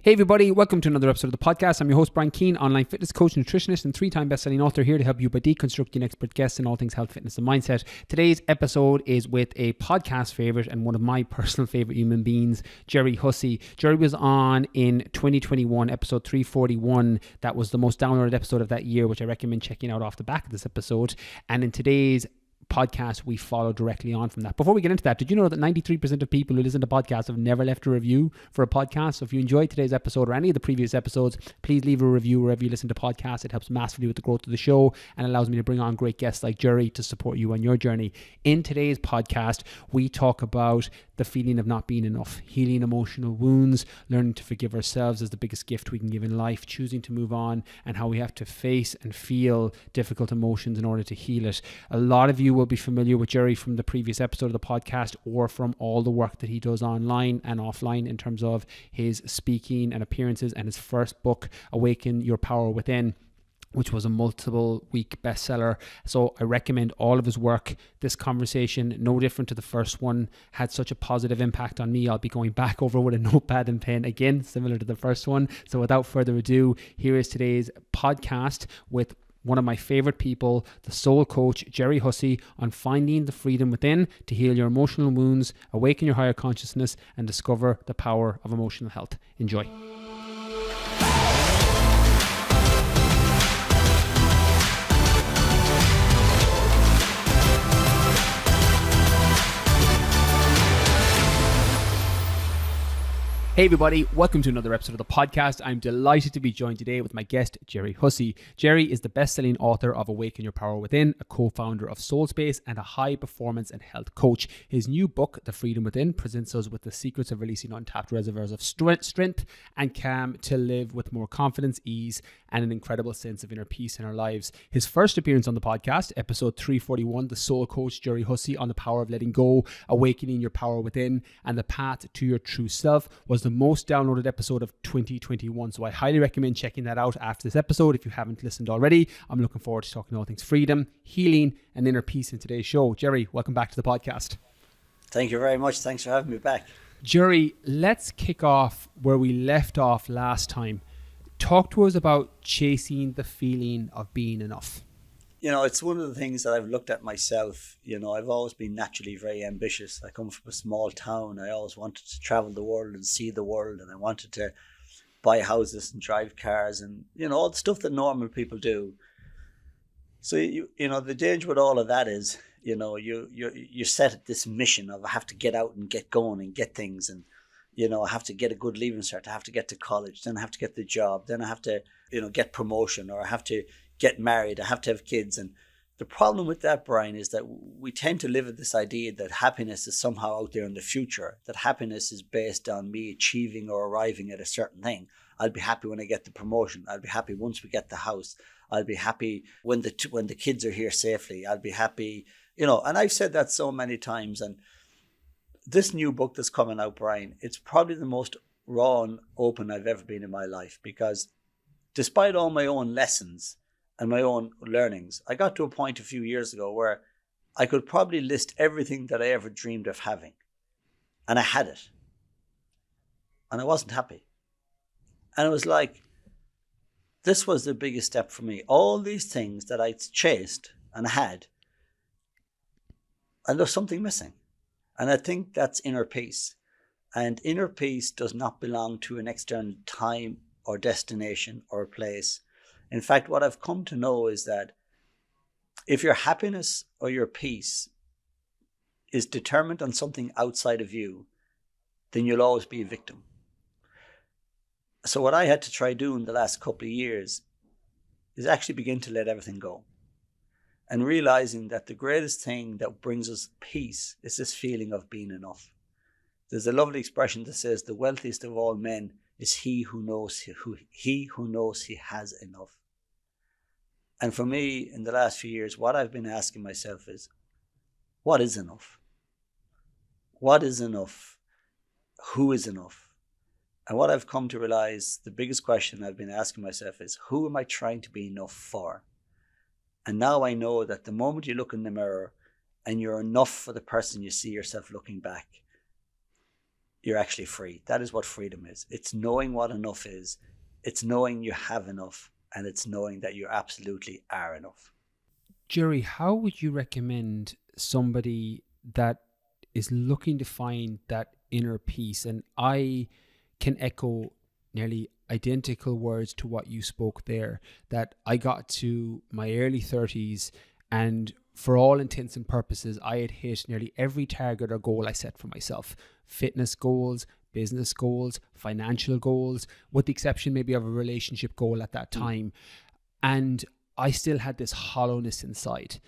Hey everybody, welcome to another episode of the podcast. I'm your host Brian Keane, online fitness coach, nutritionist, and 3-time best-selling author, here to help you by deconstructing expert guests in all things health, fitness, and mindset. Today's episode is with a podcast favorite and one of my personal favorite human beings, Jerry Hussey. Jerry was on in 2021, episode 341. That was the most downloaded episode of that year, which I recommend checking out off the back of this episode. And in today's podcast, we follow directly on from that. Before we get into that, did you know that 93% of people who listen to podcasts have never left a review for a podcast? So if you enjoyed today's episode or any of the previous episodes, please leave a review wherever you listen to podcasts. It helps massively with the growth of the show and allows me to bring on great guests like Jerry to support you on your journey. In today's podcast, we talk about the feeling of not being enough, healing emotional wounds, learning to forgive ourselves as the biggest gift we can give in life, choosing to move on, and how we have to face and feel difficult emotions in order to heal it. A lot of you will be familiar with Jerry from the previous episode of the podcast or from all the work that he does online and offline in terms of his speaking and appearances and his first book, Awaken Your Power Within, which was a multiple week bestseller. So I recommend all of his work. This conversation, no different to the first one, had such a positive impact on me. I'll be going back over with a notepad and pen again, similar to the first one. So without further ado, here is today's podcast with one of my favorite people, the soul coach, Jerry Hussey, on finding the freedom within to heal your emotional wounds, awaken your higher consciousness, and discover the power of emotional health. Enjoy. Hey everybody, welcome to another episode of the podcast. I'm delighted to be joined today with my guest, Jerry Hussey. Jerry is the best-selling author of Awaken Your Power Within, a co-founder of Soul Space, and a high-performance and health coach. His new book, The Freedom Within, presents us with the secrets of releasing untapped reservoirs of strength and calm to live with more confidence, ease, and an incredible sense of inner peace in our lives. His first appearance on the podcast, episode 341, the soul coach, Jerry Hussey, on the power of letting go, awakening your power within, and the path to your true self, was the most downloaded episode of 2021. So I highly recommend checking that out after this episode if you haven't listened already. I'm looking forward to talking all things freedom, healing, and inner peace in today's show. Jerry, welcome back to the podcast. Thank you very much. Thanks for having me back. Jerry, let's kick off where we left off last time. Talk to us about chasing the feeling of being enough. You know, it's one of the things that I've looked at myself. You know, I've always been naturally very ambitious. I come from a small town. I always wanted to travel the world and see the world. And I wanted to buy houses and drive cars and, you know, all the stuff that normal people do. So, you know, the danger with all of that is, you know, you're set at this mission of I have to get out and get going and get things. And, you know, I have to get a good leaving cert. I have to get to college. Then I have to get the job. Then I have to, you know, get promotion, or I have to get married. I have to have kids. And the problem with that, Brian, is that we tend to live with this idea that happiness is somehow out there in the future, that happiness is based on me achieving or arriving at a certain thing. I'll be happy when I get the promotion. I'll be happy once we get the house. I'll be happy when the kids are here safely. I'll be happy, you know, and I've said that so many times. And this new book that's coming out, Brian, it's probably the most raw and open I've ever been in my life, because despite all my own lessons and my own learnings, I got to a point a few years ago where I could probably list everything that I ever dreamed of having. And I had it. And I wasn't happy. And it was like, this was the biggest step for me. All these things that I chased and had, and there's something missing. And I think that's inner peace. And inner peace does not belong to an external time or destination or place. In fact, what I've come to know is that if your happiness or your peace is determined on something outside of you, then you'll always be a victim. So what I had to try doing the last couple of years is actually begin to let everything go. And realizing that the greatest thing that brings us peace is this feeling of being enough. There's a lovely expression that says the wealthiest of all men is he who knows he has enough. And for me, in the last few years, what I've been asking myself is, what is enough? What is enough? Who is enough? And what I've come to realize, the biggest question I've been asking myself is, who am I trying to be enough for? And now I know that the moment you look in the mirror and you're enough for the person you see yourself looking back, you're actually free. That is what freedom is. It's knowing what enough is. It's knowing you have enough, and it's knowing that you absolutely are enough. Jerry, how would you recommend somebody that is looking to find that inner peace? And I can echo nearly identical words to what you spoke there, that I got to my early 30s and for all intents and purposes, I had hit nearly every target or goal I set for myself. Fitness goals, business goals, financial goals, with the exception maybe of a relationship goal at that time. And I still had this hollowness inside.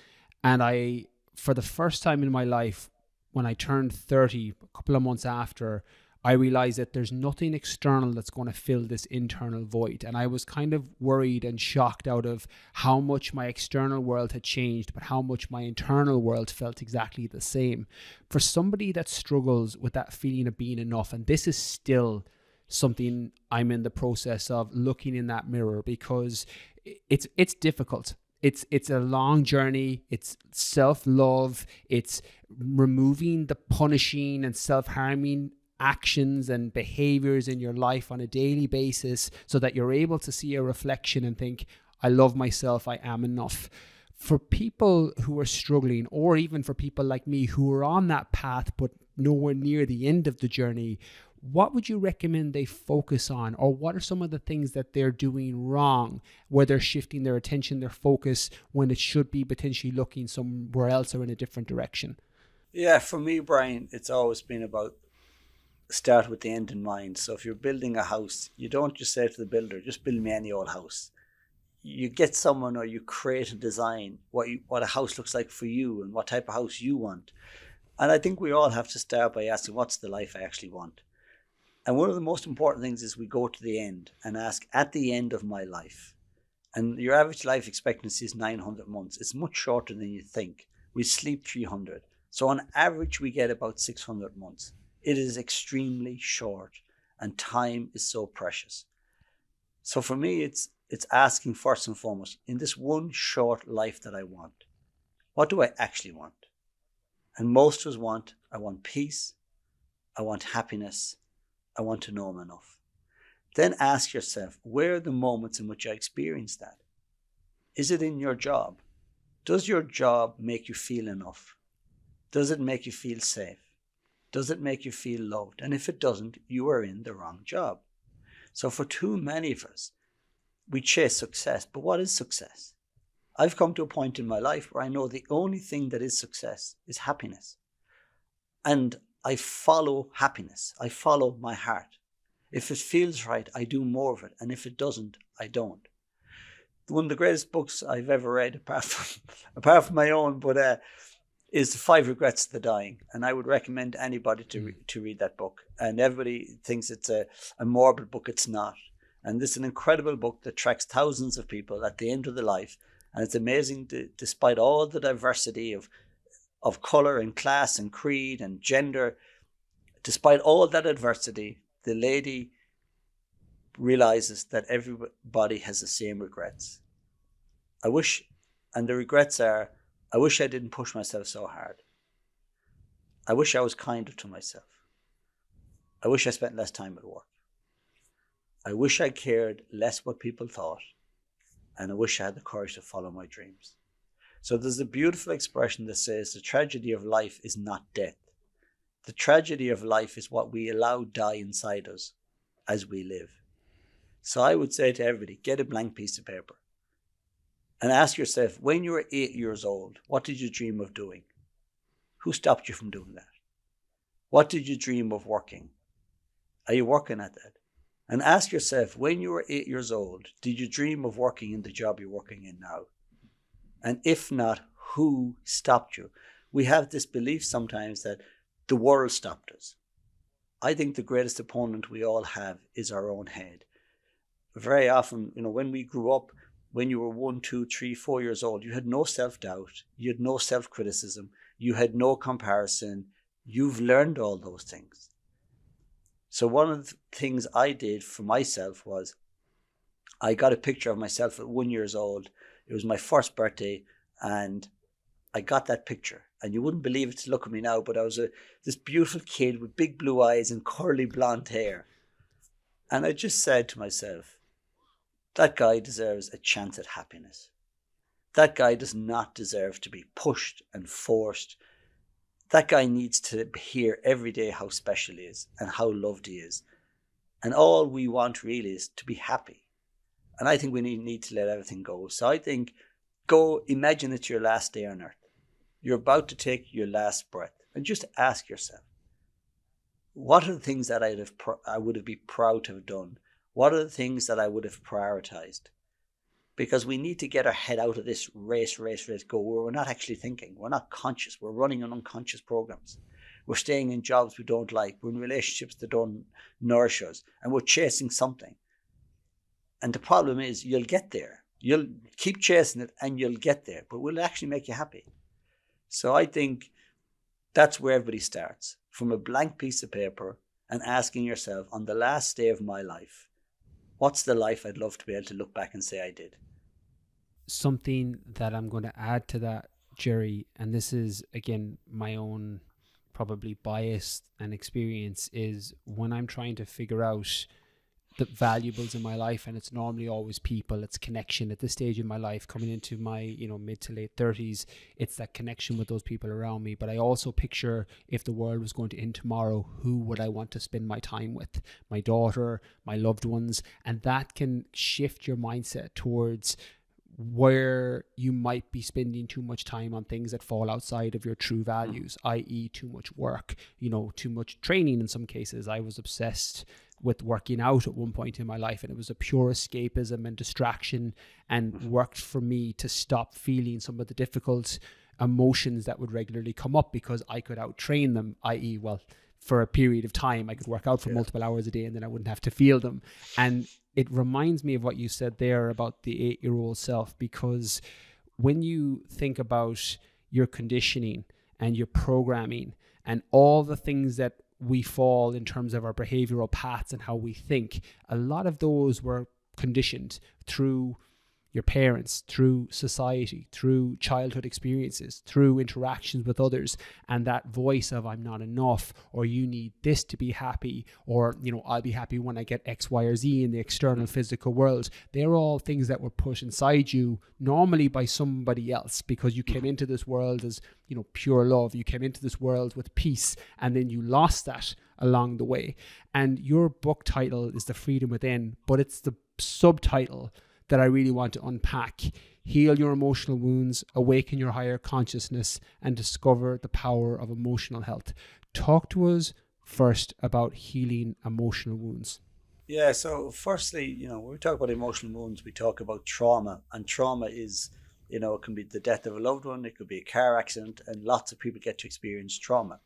And I, for the first time in my life, when I turned 30, a couple of months after, I realized that there's nothing external that's going to fill this internal void. And I was kind of worried and shocked out of how much my external world had changed, but how much my internal world felt exactly the same. For somebody that struggles with that feeling of being enough, and this is still something I'm in the process of looking in that mirror, because it's difficult. It's a long journey. It's self-love. It's removing the punishing and self-harming actions and behaviors in your life on a daily basis so that you're able to see a reflection and think, I love myself, I am enough. For people who are struggling, or even for people like me who are on that path but nowhere near the end of the journey, what would you recommend they focus on? Or what are some of the things that they're doing wrong, where they're shifting their attention, their focus, when it should be potentially looking somewhere else or in a different direction? Yeah, for me, Brian, it's always been about start with the end in mind. So if you're building a house, you don't just say to the builder, just build me any old house. You get someone, or you create a design, what a house looks like for you and what type of house you want. And I think we all have to start by asking, what's the life I actually want? And one of the most important things is we go to the end and ask, at the end of my life, and your average life expectancy is 900 months. It's much shorter than you think. We sleep 300. So on average, we get about 600 months. It is extremely short, and time is so precious. So for me, it's asking first and foremost, in this one short life that I want, what do I actually want? And most of us I want peace, I want happiness, I want to know I'm enough. Then ask yourself, where are the moments in which I experience that? Is it in your job? Does your job make you feel enough? Does it make you feel safe? Does it make you feel loved? And if it doesn't, you are in the wrong job. So for too many of us, we chase success. But what is success? I've come to a point in my life where I know the only thing that is success is happiness. And I follow happiness. I follow my heart. If it feels right, I do more of it. And if it doesn't, I don't. One of the greatest books I've ever read, apart from my own, but is The 5 Regrets of the Dying. And I would recommend anybody to read that book. And everybody thinks it's a morbid book. It's not. And this is an incredible book that tracks thousands of people at the end of their life. And it's amazing, despite all the diversity of color and class and creed and gender, despite all that adversity, the lady realizes that everybody has the same regrets. And the regrets are, I wish I didn't push myself so hard. I wish I was kinder to myself. I wish I spent less time at work. I wish I cared less what people thought. And I wish I had the courage to follow my dreams. So there's a beautiful expression that says the tragedy of life is not death. The tragedy of life is what we allow die inside us as we live. So I would say to everybody, get a blank piece of paper and ask yourself, when you were 8 years old, what did you dream of doing? Who stopped you from doing that? What did you dream of working? Are you working at that? And ask yourself, when you were 8 years old, did you dream of working in the job you're working in now? And if not, who stopped you? We have this belief sometimes that the world stopped us. I think the greatest opponent we all have is our own head. Very often, when we grew up, when you were 1, 2, 3, 4 years old, you had no self-doubt, you had no self-criticism, you had no comparison. You've learned all those things. So one of the things I did for myself was I got a picture of myself at 1 year old. It was my first birthday, and I got that picture And you wouldn't believe it to look at me now, but I was this beautiful kid with big blue eyes and curly blonde hair. And I just said to myself, that guy deserves a chance at happiness. That guy does not deserve to be pushed and forced. That guy needs to hear every day how special he is and how loved he is. And all we want really is to be happy. And I think we need to let everything go. So I think, go imagine it's your last day on earth. You're about to take your last breath. And just ask yourself, what are the things that I would be proud to have done? What are the things that I would have prioritized? Because we need to get our head out of this race, go, where we're not actually thinking. We're not conscious. We're running on unconscious programs. We're staying in jobs we don't like. We're in relationships that don't nourish us. And we're chasing something. And the problem is, you'll get there. You'll keep chasing it and you'll get there. But will it actually make you happy? So I think that's where everybody starts. From a blank piece of paper and asking yourself, on the last day of my life, what's the life I'd love to be able to look back and say I did? Something that I'm going to add to that, Jerry, and this is, again, my own probably bias and experience, is when I'm trying to figure out the valuables in my life, and it's normally always people, it's connection. At this stage in my life, coming into my mid to late 30s, it's that connection with those people around me. But I also picture, if the world was going to end tomorrow, who would I want to spend my time with? My daughter, my loved ones. And that can shift your mindset towards where you might be spending too much time on things that fall outside of your true values, i.e. too much work, too much training in some cases. I was obsessed with working out at one point in my life, and it was a pure escapism and distraction, and worked for me to stop feeling some of the difficult emotions that would regularly come up, because I could out-train them, i.e. for a period of time I could work out for multiple hours a day and then I wouldn't have to feel them. And it reminds me of what you said there about the 8-year-old self, because when you think about your conditioning and your programming and all the things that we fall in terms of our behavioral paths and how we think, a lot of those were conditioned through your parents, through society, through childhood experiences, through interactions with others, and that voice of I'm not enough, or you need this to be happy, or I'll be happy when I get X, Y, or Z in the external physical world. They're all things that were put inside you normally by somebody else, because you came into this world as pure love. You came into this world with peace, and then you lost that along the way. And your book title is The Freedom Within, but it's the subtitle that I really want to unpack. Heal your emotional wounds, awaken your higher consciousness, and discover the power of emotional health. Talk to us first about healing emotional wounds. Yeah, so firstly, when we talk about emotional wounds, we talk about trauma. And trauma is, it can be the death of a loved one, it could be a car accident, and lots of people get to experience trauma.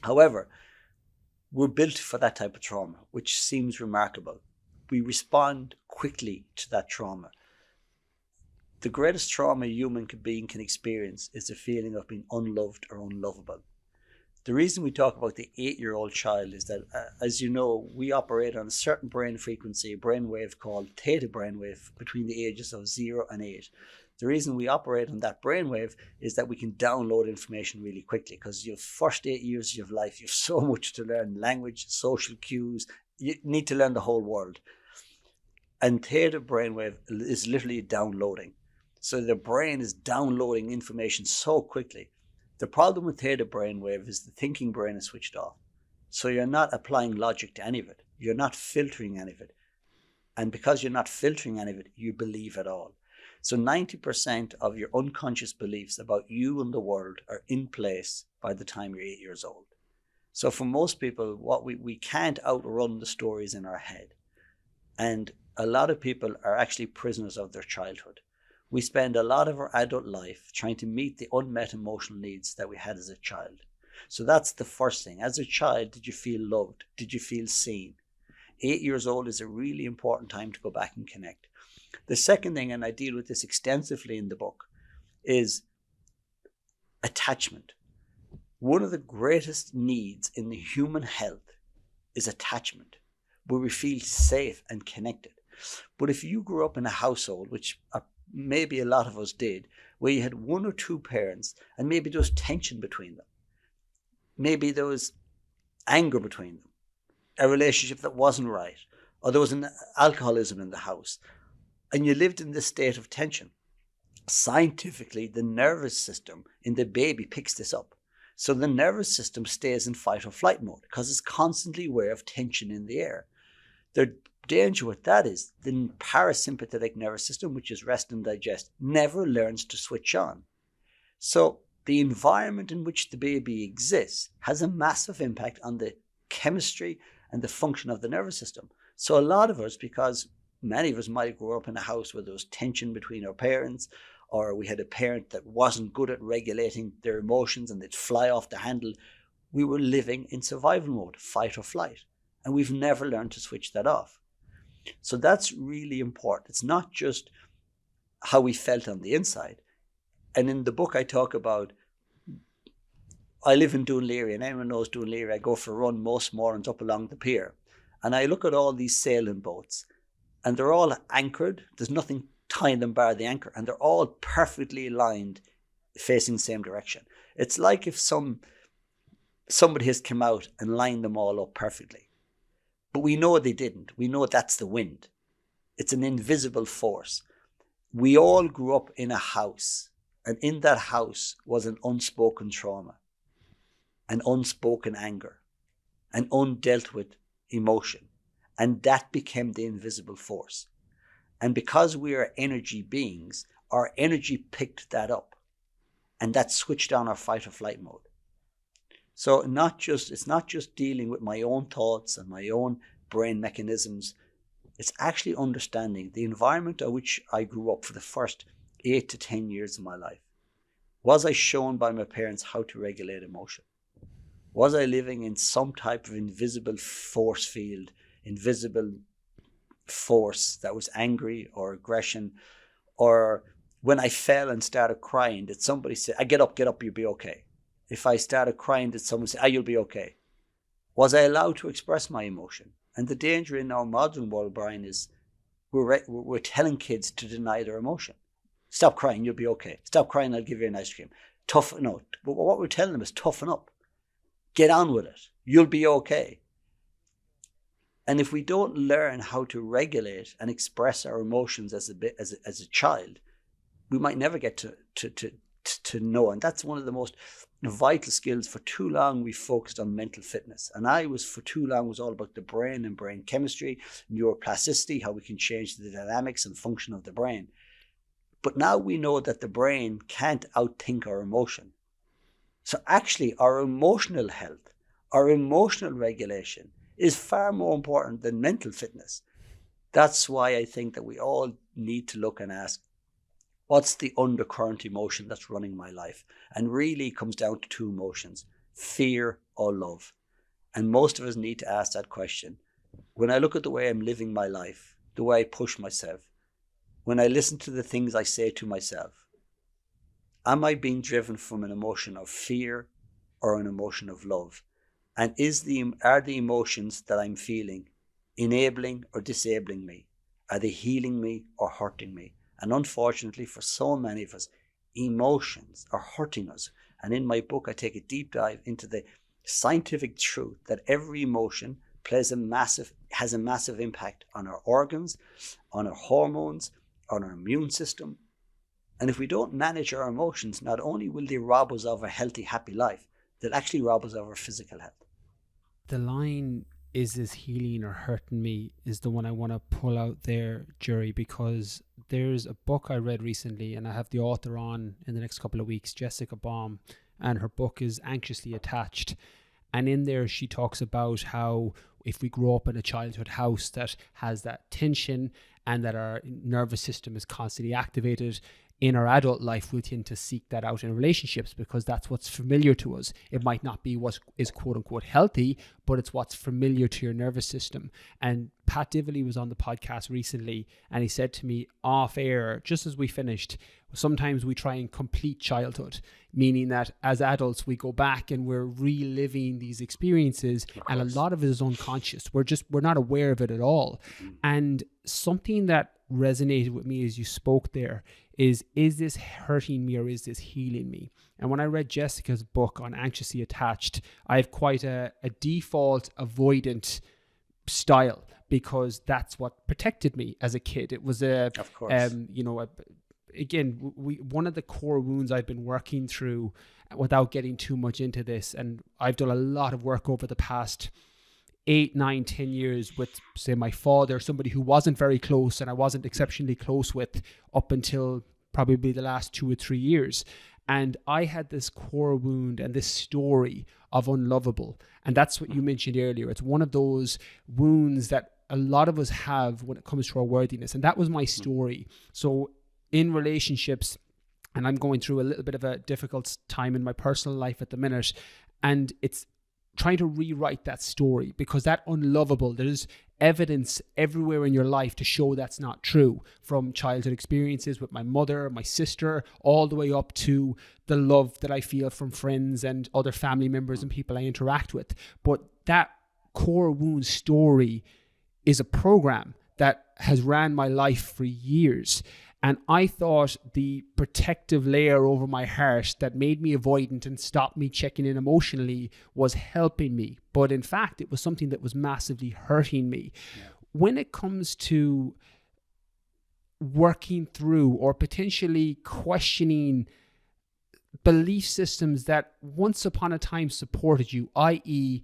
However, we're built for that type of trauma, which seems remarkable. We respond quickly to that trauma. The greatest trauma a human being can experience is the feeling of being unloved or unlovable. The reason we talk about the 8-year-old child is that, as you know, we operate on a certain brain frequency, a brainwave called theta brainwave, between the ages of 0 and 8. The reason we operate on that brainwave is that we can download information really quickly, because your first 8 years of your life, you have so much to learn: language, social cues. You need to learn the whole world. And theta brainwave is literally downloading. So the brain is downloading information so quickly. The problem with theta brainwave is the thinking brain is switched off. So you're not applying logic to any of it. You're not filtering any of it. And because you're not filtering any of it, you believe it all. So 90% of your unconscious beliefs about you and the world are in place by the time you're 8 years old. So for most people, we can't outrun the stories in our head. And a lot of people are actually prisoners of their childhood. We spend a lot of our adult life trying to meet the unmet emotional needs that we had as a child. So that's the first thing. As a child, did you feel loved? Did you feel seen? 8 years old is a really important time to go back and connect. The second thing, and I deal with this extensively in the book, is attachment. One of the greatest needs in the human health is attachment, where we feel safe and connected. But if you grew up in a household, which maybe a lot of us did, where you had one or two parents and maybe there was tension between them. Maybe there was anger between them, a relationship that wasn't right, or there was an alcoholism in the house, and you lived in this state of tension. Scientifically, the nervous system in the baby picks this up. So the nervous system stays in fight or flight mode because it's constantly aware of tension in the air. The danger with that is the parasympathetic nervous system, which is rest and digest, never learns to switch on. So the environment in which the baby exists has a massive impact on the chemistry and the function of the nervous system. So a lot of us, because many of us might grow up in a house where there was tension between our parents, or we had a parent that wasn't good at regulating their emotions and they'd fly off the handle, we were living in survival mode, fight or flight. And we've never learned to switch that off. So that's really important. It's not just how we felt on the inside. And in the book I talk about, I live in Doonleary, and anyone knows Doonleary, I go for a run most mornings up along the pier. And I look at all these sailing boats, and they're all anchored. There's nothing tying them bar the anchor, and they're all perfectly aligned, facing the same direction. It's like if somebody has come out and lined them all up perfectly. But we know they didn't. We know that's the wind. It's an invisible force. We all grew up in a house, and in that house was an unspoken trauma, an unspoken anger, an undealt with emotion. And that became the invisible force. And because we are energy beings, our energy picked that up. And that switched on our fight or flight mode. So it's not just dealing with my own thoughts and my own brain mechanisms. It's actually understanding the environment in which I grew up for the first 8 to 10 years of my life. Was I shown by my parents how to regulate emotion? Was I living in some type of invisible force field, invisible force that was angry or aggression? Or when I fell and started crying, did somebody say, get up, you'll be okay? If I started crying, did someone say, you'll be okay? Was I allowed to express my emotion? And the danger in our modern world, Brian, is we're telling kids to deny their emotion. Stop crying, you'll be okay. Stop crying, I'll give you an ice cream. But what we're telling them is toughen up. Get on with it. You'll be okay. And if we don't learn how to regulate and express our emotions as a child, we might never get to know. And that's one of the most vital skills. For too long, we focused on mental fitness. And for too long, was all about the brain and brain chemistry, neuroplasticity, how we can change the dynamics and function of the brain. But now we know that the brain can't outthink our emotion. So actually, our emotional health, our emotional regulation is far more important than mental fitness. That's why I think that we all need to look and ask, what's the undercurrent emotion that's running my life? And really comes down to two emotions, fear or love. And most of us need to ask that question. When I look at the way I'm living my life, the way I push myself, when I listen to the things I say to myself, am I being driven from an emotion of fear or an emotion of love? And are the emotions that I'm feeling enabling or disabling me? Are they healing me or hurting me? And unfortunately, for so many of us, emotions are hurting us. And in my book, I take a deep dive into the scientific truth that every emotion has a massive impact on our organs, on our hormones, on our immune system. And if we don't manage our emotions, not only will they rob us of a healthy, happy life, they'll actually rob us of our physical health. The line, is this healing or hurting me, is the one I want to pull out there, Jerry, because there's a book I read recently, and I have the author on in the next couple of weeks, Jessica Baum, and her book is Anxiously Attached. And in there, she talks about how if we grow up in a childhood house that has that tension and that our nervous system is constantly activated, in our adult life, we tend to seek that out in relationships because that's what's familiar to us. It might not be what is quote unquote healthy, but it's what's familiar to your nervous system. And Pat Divilly was on the podcast recently, and he said to me off air, just as we finished, sometimes we try and complete childhood, meaning that as adults, we go back and we're reliving these experiences, and a lot of it is unconscious. We're not aware of it at all. And something that resonated with me as you spoke there is this hurting me or is this healing me? And when I read Jessica's book on Anxiously Attached, I have quite a default avoidant style, because that's what protected me as a kid. It was one of the core wounds I've been working through, without getting too much into this. And I've done a lot of work over the past 8, 9, 10 years with, say, my father, somebody who wasn't very close and I wasn't exceptionally close with up until probably the last 2 or 3 years. And I had this core wound and this story of unlovable. And that's what you mentioned earlier. It's one of those wounds that a lot of us have when it comes to our worthiness. And that was my story. So in relationships, and I'm going through a little bit of a difficult time in my personal life at the minute, and it's trying to rewrite that story, because that unlovable, there's evidence everywhere in your life to show that's not true, from childhood experiences with my mother, my sister, all the way up to the love that I feel from friends and other family members and people I interact with. But that core wound story is a program that has ran my life for years. And I thought the protective layer over my heart that made me avoidant and stopped me checking in emotionally was helping me. But in fact, it was something that was massively hurting me. Yeah. When it comes to working through or potentially questioning belief systems that once upon a time supported you, i.e.,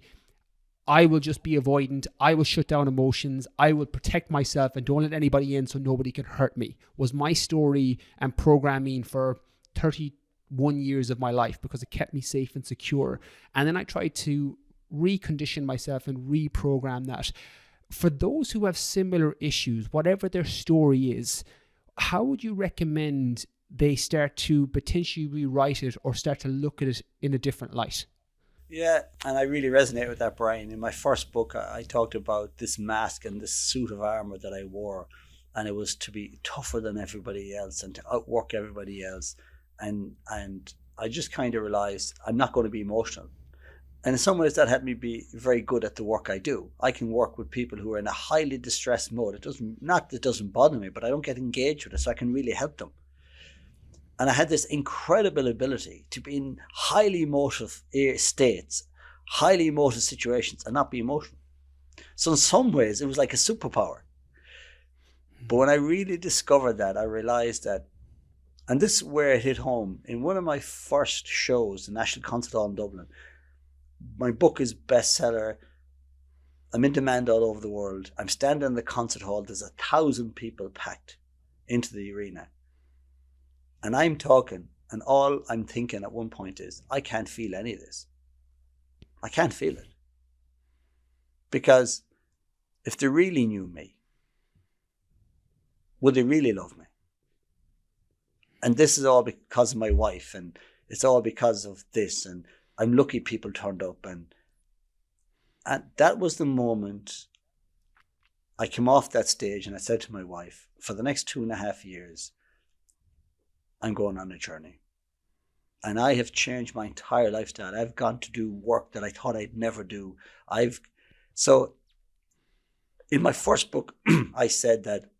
I will just be avoidant, I will shut down emotions, I will protect myself and don't let anybody in so nobody can hurt me, was my story and programming for 31 years of my life, because it kept me safe and secure. And then I tried to recondition myself and reprogram that. For those who have similar issues, whatever their story is, how would you recommend they start to potentially rewrite it or start to look at it in a different light? Yeah, and I really resonate with that, Brian. In my first book, I talked about this mask and this suit of armor that I wore, and it was to be tougher than everybody else and to outwork everybody else. And I just kind of realized I'm not going to be emotional. And in some ways that helped me be very good at the work I do. I can work with people who are in a highly distressed mode. It doesn't bother me, but I don't get engaged with it, so I can really help them. And I had this incredible ability to be in highly emotive states, highly emotive situations, and not be emotional. So in some ways, it was like a superpower. But when I really discovered that, I realized that, and this is where it hit home, in one of my first shows, the National Concert Hall in Dublin, my book is bestseller. I'm in demand all over the world. I'm standing in the concert hall. There's 1,000 people packed into the arena. And I'm talking, and all I'm thinking at one point is, I can't feel any of this. I can't feel it. Because if they really knew me, would they really love me? And this is all because of my wife, and it's all because of this, and I'm lucky people turned up. And that was the moment I came off that stage and I said to my wife, for the next 2.5 years, I'm going on a journey. And I have changed my entire lifestyle. I've gone to do work that I thought I'd never do. So in my first book, I said that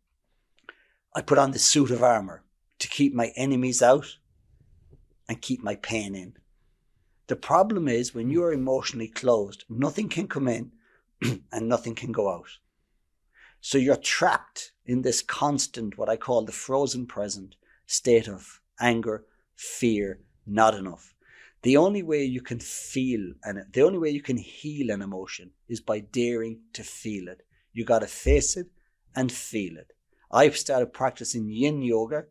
I put on this suit of armor to keep my enemies out and keep my pain in. The problem is when you're emotionally closed, nothing can come in and nothing can go out. So you're trapped in this constant, what I call the frozen present, state of anger, fear, not enough. The only way you can feel and the only way you can heal an emotion is by daring to feel it. You got to face it and feel it. I've started practicing yin yoga,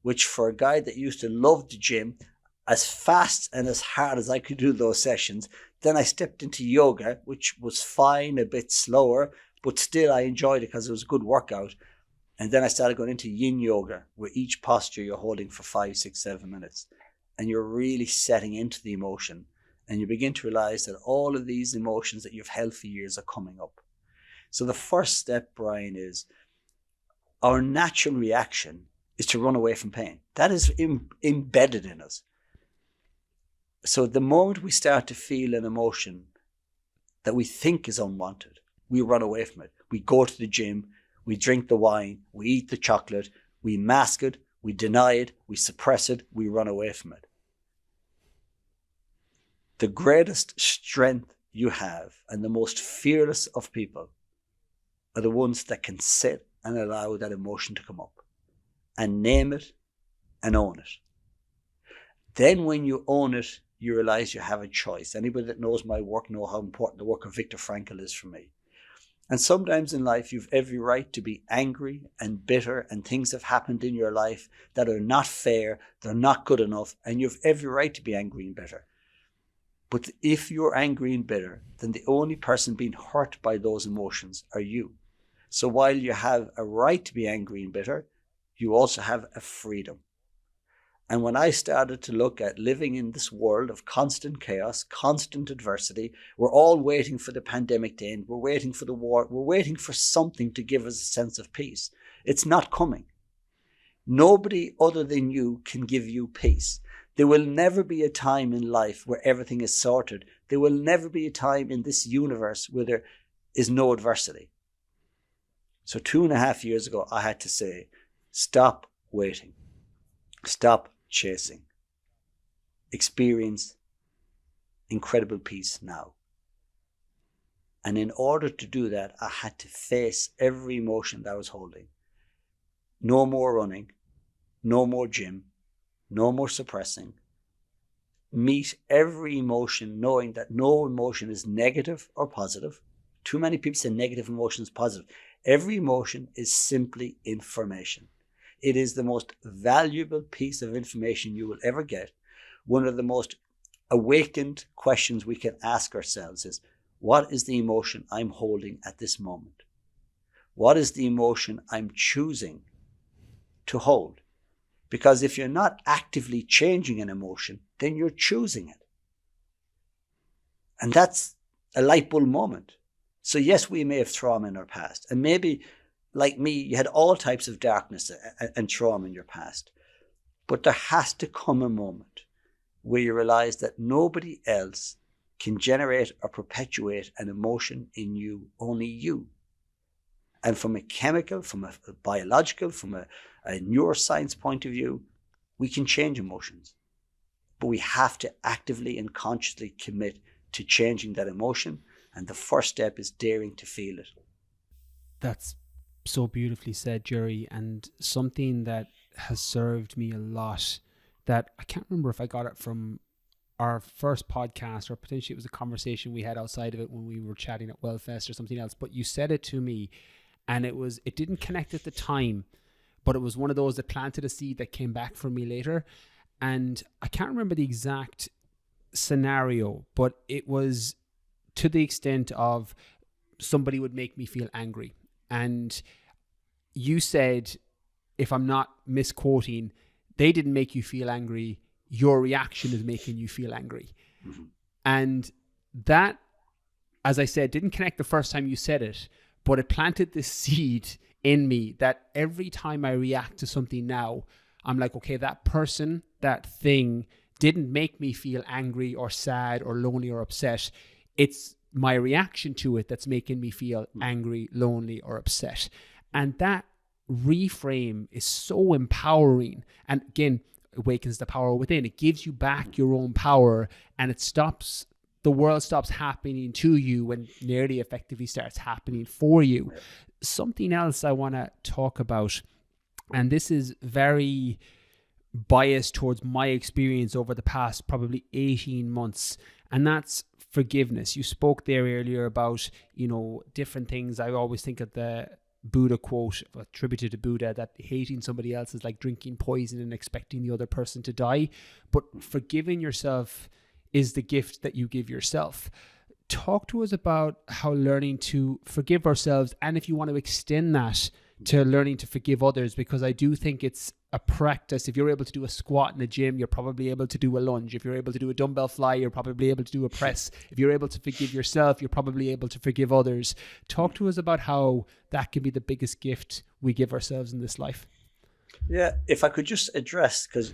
which for a guy that used to love the gym, as fast and as hard as I could do those sessions, then I stepped into yoga, which was fine, a bit slower, but still I enjoyed it because it was a good workout. And then I started going into yin yoga, where each posture you're holding for 5, 6, 7 minutes. And you're really setting into the emotion. And you begin to realize that all of these emotions that you've held for years are coming up. So the first step, Brian, is our natural reaction is to run away from pain. That is embedded in us. So the moment we start to feel an emotion that we think is unwanted, we run away from it. We go to the gym, we drink the wine, we eat the chocolate, we mask it, we deny it, we suppress it, we run away from it. The greatest strength you have and the most fearless of people are the ones that can sit and allow that emotion to come up and name it and own it. Then when you own it, you realize you have a choice. Anybody that knows my work know how important the work of Viktor Frankl is for me. And sometimes in life, you've every right to be angry and bitter, and things have happened in your life that are not fair, they're not good enough, and you've every right to be angry and bitter. But if you're angry and bitter, then the only person being hurt by those emotions are you. So while you have a right to be angry and bitter, you also have a freedom. And when I started to look at living in this world of constant chaos, constant adversity, we're all waiting for the pandemic to end. We're waiting for the war. We're waiting for something to give us a sense of peace. It's not coming. Nobody other than you can give you peace. There will never be a time in life where everything is sorted. There will never be a time in this universe where there is no adversity. So 2.5 years ago, I had to say, stop waiting. Stop chasing. Experience incredible peace now. And in order to do that, I had to face every emotion that I was holding. No more running, no more gym, no more suppressing. Meet every emotion knowing that no emotion is negative or positive. Too many people say negative emotion is positive. Every emotion is simply information. It is the most valuable piece of information you will ever get. One of the most awakened questions we can ask ourselves is, what is the emotion I'm holding at this moment? What is the emotion I'm choosing to hold? Because if you're not actively changing an emotion, then you're choosing it. And that's a light bulb moment. So yes, we may have trauma in our past. And maybe, like me, you had all types of darkness and trauma in your past. But there has to come a moment where you realize that nobody else can generate or perpetuate an emotion in you, only you. And from a chemical, from a biological, from a neuroscience point of view, we can change emotions. But we have to actively and consciously commit to changing that emotion. And the first step is daring to feel it. That's so beautifully said, Jerry, and something that has served me a lot, that I can't remember if I got it from our first podcast or potentially it was a conversation we had outside of it when we were chatting at Wellfest or something else, but you said it to me and it didn't connect at the time, but it was one of those that planted a seed that came back for me later. And I can't remember the exact scenario, but it was to the extent of somebody would make me feel angry. And you said, if I'm not misquoting, they didn't make you feel angry. Your reaction is making you feel angry. Mm-hmm. And that, as I said, didn't connect the first time you said it, but it planted this seed in me that every time I react to something now, I'm like, okay, that person, that thing didn't make me feel angry or sad or lonely or upset. It's my reaction to it that's making me feel angry, lonely, or upset. And that reframe is so empowering. And again, awakens the power within. It gives you back your own power, and the world stops happening to you and nearly effectively starts happening for you. Something else I want to talk about, and this is very biased towards my experience over the past probably 18 months, and that's forgiveness. You spoke there earlier about, different things. I always think of the Buddha quote attributed to Buddha that hating somebody else is like drinking poison and expecting the other person to die. But forgiving yourself is the gift that you give yourself. Talk to us about how learning to forgive ourselves, and if you want to extend that to learning to forgive others, because I do think it's a practice. If you're able to do a squat in a gym, you're probably able to do a lunge. If you're able to do a dumbbell fly, you're probably able to do a press. If you're able to forgive yourself, you're probably able to forgive others. Talk to us about how that can be the biggest gift we give ourselves in this life. Yeah, if I could just address, because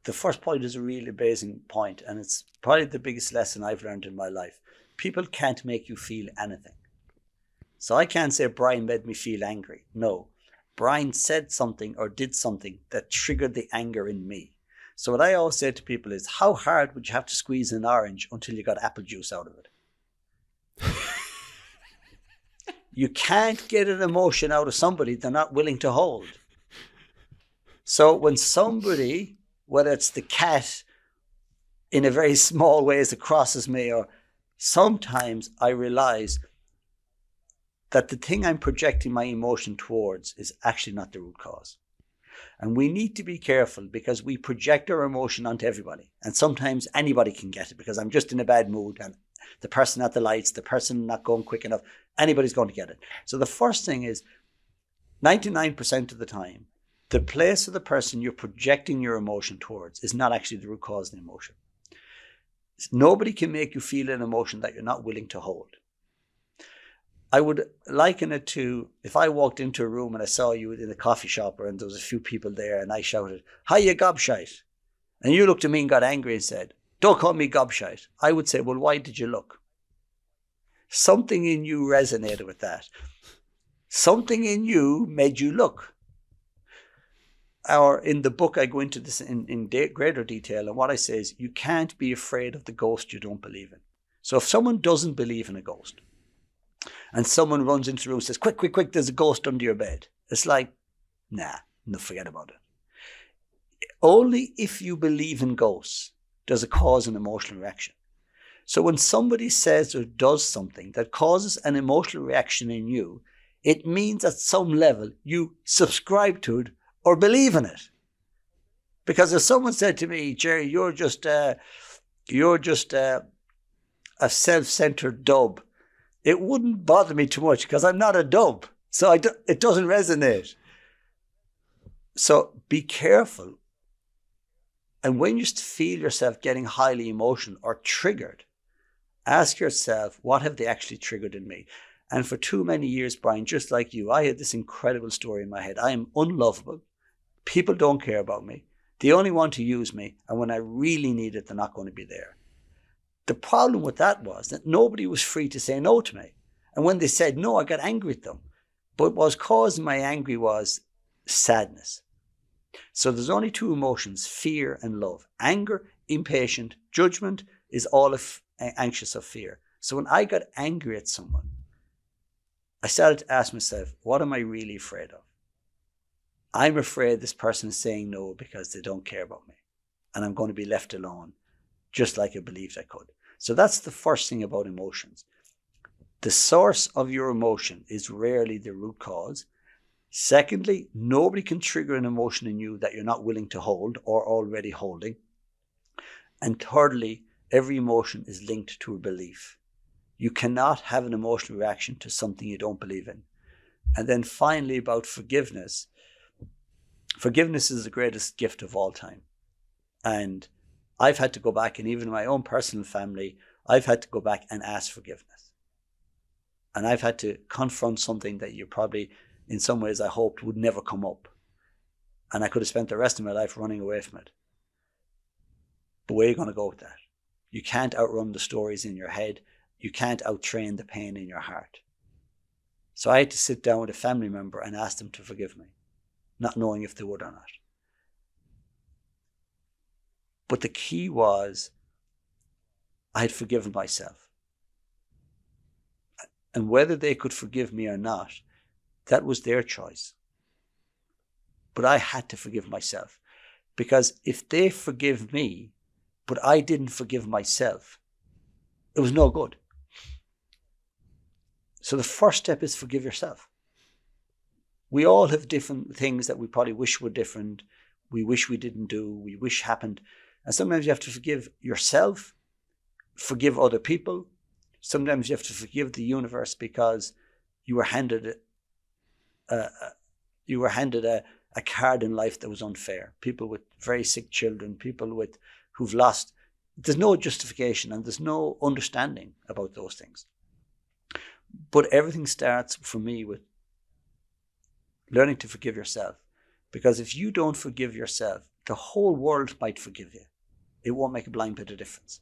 the first point is a really amazing point, and it's probably the biggest lesson I've learned in my life. People can't make you feel anything. So I can't say Brian made me feel angry. No. Brian said something or did something that triggered the anger in me. So what I always say to people is, how hard would you have to squeeze an orange until you got apple juice out of it? You can't get an emotion out of somebody they're not willing to hold. So when somebody, whether it's the cat in a very small way as it crosses me, or sometimes I realize that the thing I'm projecting my emotion towards is actually not the root cause. And we need to be careful, because we project our emotion onto everybody. And sometimes anybody can get it, because I'm just in a bad mood, and the person at the lights, the person not going quick enough, anybody's going to get it. So the first thing is, 99% of the time, the place of the person you're projecting your emotion towards is not actually the root cause of the emotion. Nobody can make you feel an emotion that you're not willing to hold. I would liken it to, if I walked into a room and I saw you in a coffee shop and there was a few people there and I shouted, "Hi, you gobshite." And you looked at me and got angry and said, "Don't call me gobshite." I would say, well, why did you look? Something in you resonated with that. Something in you made you look. Or in the book, I go into this in greater detail. And what I say is, you can't be afraid of the ghost you don't believe in. So if someone doesn't believe in a ghost, and someone runs into the room and says, quick, quick, quick, there's a ghost under your bed. It's like, nah, no, forget about it. Only if you believe in ghosts does it cause an emotional reaction. So when somebody says or does something that causes an emotional reaction in you, it means at some level you subscribe to it or believe in it. Because if someone said to me, "Jerry, you're just a self-centered dub," it wouldn't bother me too much, because I'm not a dub. So it doesn't resonate. So be careful. And when you feel yourself getting highly emotional or triggered, ask yourself, what have they actually triggered in me? And for too many years, Brian, just like you, I had this incredible story in my head. I am unlovable. People don't care about me. They only want to use me. And when I really need it, they're not going to be there. The problem with that was that nobody was free to say no to me. And when they said no, I got angry at them. But what was causing my anger was sadness. So there's only two emotions, fear and love. Anger, impatient, judgment is all anxious of fear. So when I got angry at someone, I started to ask myself, what am I really afraid of? I'm afraid this person is saying no because they don't care about me. And I'm going to be left alone, just like I believed I could. So that's the first thing about emotions. The source of your emotion is rarely the root cause. Secondly, nobody can trigger an emotion in you that you're not willing to hold or already holding. And thirdly, every emotion is linked to a belief. You cannot have an emotional reaction to something you don't believe in. And then finally, about forgiveness. Forgiveness is the greatest gift of all time. And I've had to go back, and even in my own personal family, I've had to go back and ask forgiveness. And I've had to confront something that you probably, in some ways, I hoped would never come up. And I could have spent the rest of my life running away from it. But where are you going to go with that? You can't outrun the stories in your head. You can't outtrain the pain in your heart. So I had to sit down with a family member and ask them to forgive me, not knowing if they would or not. But the key was, I had forgiven myself. And whether they could forgive me or not, that was their choice. But I had to forgive myself. Because if they forgive me, but I didn't forgive myself, it was no good. So the first step is forgive yourself. We all have different things that we probably wish were different. We wish we didn't do. We wish happened. And sometimes you have to forgive yourself, forgive other people. Sometimes you have to forgive the universe because you were handed a a card in life that was unfair. People with very sick children, people who've lost. There's no justification and there's no understanding about those things. But everything starts for me with learning to forgive yourself. Because if you don't forgive yourself, the whole world might forgive you. It won't make a blind bit of difference.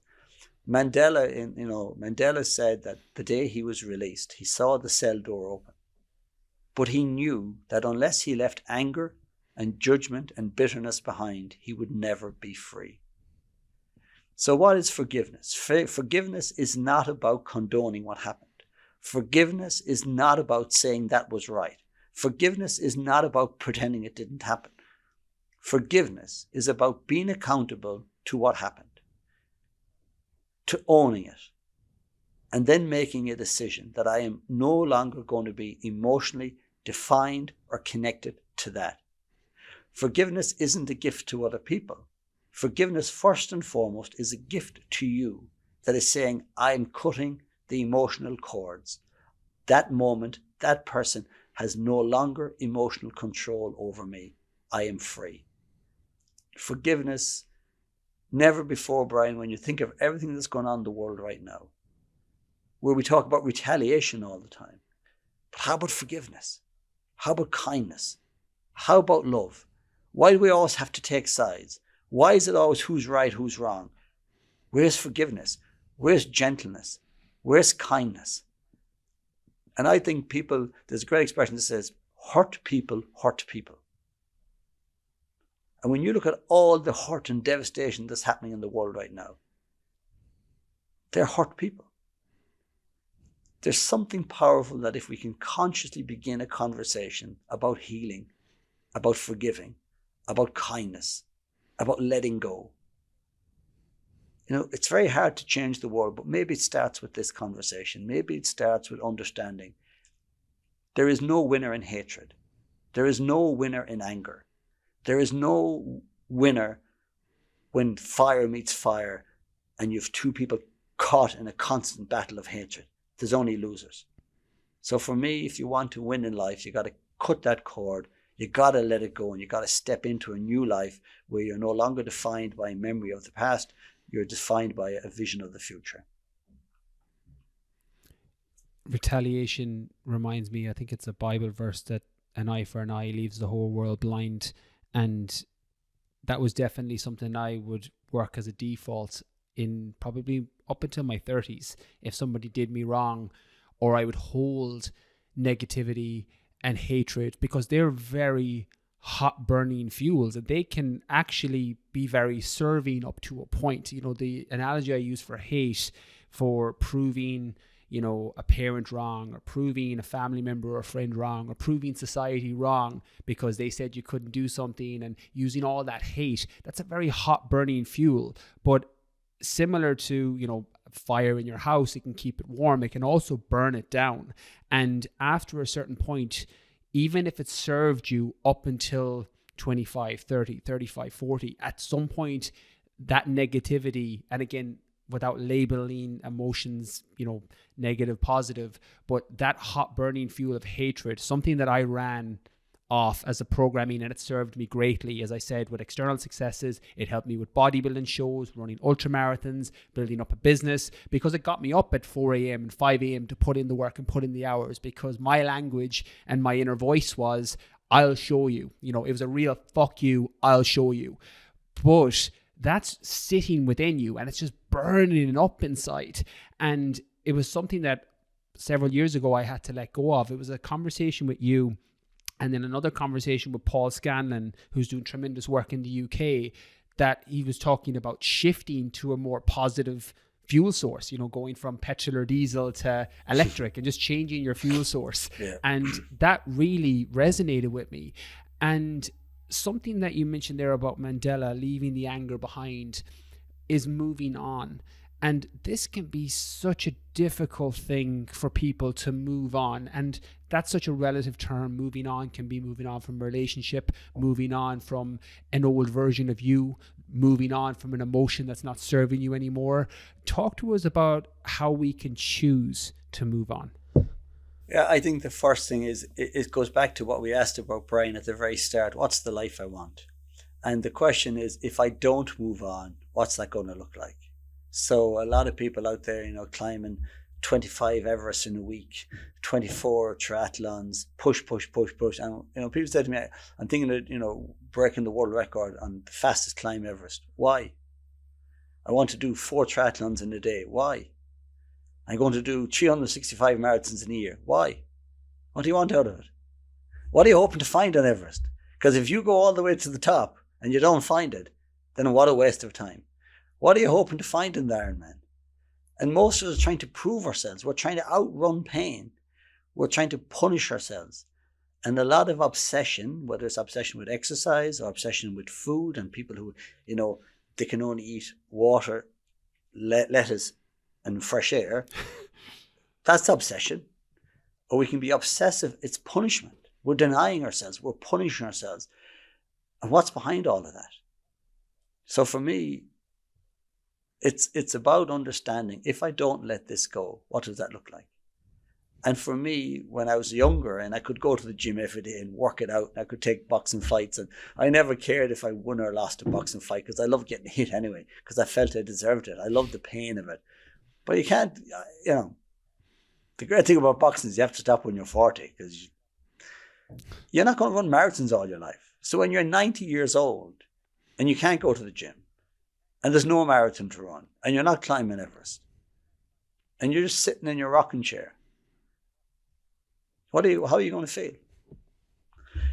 Mandela said that the day he was released, he saw the cell door open. But he knew that unless he left anger and judgment and bitterness behind, he would never be free. So what is forgiveness? Forgiveness is not about condoning what happened. Forgiveness is not about saying that was right. Forgiveness is not about pretending it didn't happen. Forgiveness is about being accountable to what happened, to owning it, and then making a decision that I am no longer going to be emotionally defined or connected to that. Forgiveness isn't a gift to other people. Forgiveness, first and foremost, is a gift to you that is saying, I'm cutting the emotional cords. That moment, that person has no longer emotional control over me. I am free. Forgiveness, never before, Brian, when you think of everything that's going on in the world right now, where we talk about retaliation all the time. But how about forgiveness? How about kindness? How about love? Why do we always have to take sides? Why is it always who's right, who's wrong? Where's forgiveness? Where's gentleness? Where's kindness? And I think there's a great expression that says, hurt people hurt people. And when you look at all the hurt and devastation that's happening in the world right now, they're hurt people. There's something powerful that if we can consciously begin a conversation about healing, about forgiving, about kindness, about letting go. It's very hard to change the world, but maybe it starts with this conversation. Maybe it starts with understanding. There is no winner in hatred. There is no winner in anger. There is no winner when fire meets fire and you have two people caught in a constant battle of hatred. There's only losers. So for me, if you want to win in life, you got to cut that cord. You got to let it go and you got to step into a new life where you're no longer defined by a memory of the past. You're defined by a vision of the future. Retaliation reminds me, I think it's a Bible verse, that an eye for an eye leaves the whole world blind. And that was definitely something I would work as a default in probably up until my 30s. If somebody did me wrong, or I would hold negativity and hatred, because they're very hot burning fuels and they can actually be very serving up to a point. The analogy I use for hate, for proving a parent wrong, or proving a family member or a friend wrong, or proving society wrong because they said you couldn't do something, and using all that hate, that's a very hot burning fuel. But similar to fire in your house, it can keep it warm, it can also burn it down. And after a certain point, even if it served you up until 25, 30, 35, 40, at some point that negativity, and again, without labeling emotions, negative, positive, but that hot burning fuel of hatred, something that I ran off as a programming, and it served me greatly. As I said, with external successes, it helped me with bodybuilding shows, running ultra marathons, building up a business, because it got me up at 4 a.m. and 5 a.m. to put in the work and put in the hours, because my language and my inner voice was, I'll show you. It was a real fuck you, I'll show you. But that's sitting within you and it's just burning up inside. And it was something that several years ago I had to let go of. It was a conversation with you, and then another conversation with Paul Scanlon, who's doing tremendous work in the UK, that he was talking about shifting to a more positive fuel source, going from petrol or diesel to electric and just changing your fuel source. Yeah. And that really resonated with me. And something that you mentioned there about Mandela leaving the anger behind is moving on. And this can be such a difficult thing for people to move on. And that's such a relative term. Moving on can be moving on from a relationship, moving on from an old version of you, moving on from an emotion that's not serving you anymore. Talk to us about how we can choose to move on. Yeah, I think the first thing is it goes back to what we asked about, Brian, at the very start. What's the life I want? And the question is, if I don't move on, what's that going to look like? So a lot of people out there, climbing 25 Everest in a week, 24 triathlons, push, push, push, push. And, people say to me, I'm thinking of, breaking the world record on the fastest climb Everest. Why? I want to do 4 triathlons in a day. Why? I'm going to do 365 marathons in a year. Why? What do you want out of it? What are you hoping to find on Everest? Because if you go all the way to the top and you don't find it, then what a waste of time. What are you hoping to find in the Ironman? And most of us are trying to prove ourselves. We're trying to outrun pain. We're trying to punish ourselves. And a lot of obsession, whether it's obsession with exercise or obsession with food, and people who, they can only eat water, lettuce, and fresh air, that's obsession. Or we can be obsessive, it's punishment. We're denying ourselves, we're punishing ourselves. And what's behind all of that? So for me, it's about understanding, if I don't let this go, what does that look like? And for me, when I was younger and I could go to the gym every day and work it out, I could take boxing fights, and I never cared if I won or lost a boxing fight because I loved getting hit anyway, because I felt I deserved it. I loved the pain of it. But you can't, the great thing about boxing is you have to stop when you're 40, because you're not going to run marathons all your life. So when you're 90 years old and you can't go to the gym and there's no marathon to run and you're not climbing Everest and you're just sitting in your rocking chair, how are you going to feel?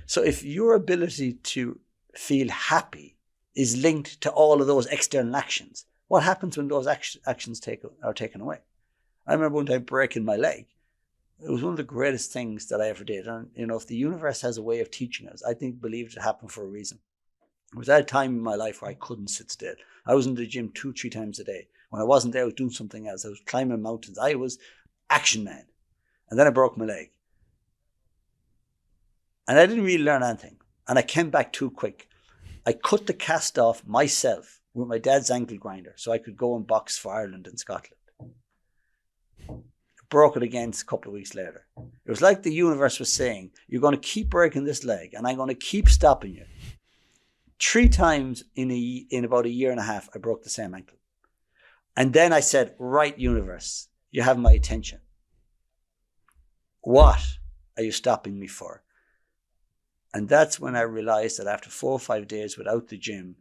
So if your ability to feel happy is linked to all of those external actions, what happens when those actions are taken away? I remember one time breaking my leg. It was one of the greatest things that I ever did. And, if the universe has a way of teaching us, I believe it happened for a reason. It was at a time in my life where I couldn't sit still. I was in the gym 2-3 times a day. When I wasn't there, I was doing something else. I was climbing mountains. I was action man. And then I broke my leg. And I didn't really learn anything. And I came back too quick. I cut the cast off myself with my dad's ankle grinder so I could go and box for Ireland and Scotland. Broke it again a couple of weeks later. It was like the universe was saying, you're going to keep breaking this leg and I'm going to keep stopping you. 3 times in about a year and a half, I broke the same ankle. And then I said, right, universe, you have my attention. What are you stopping me for? And that's when I realized that after 4 or 5 days without the gym,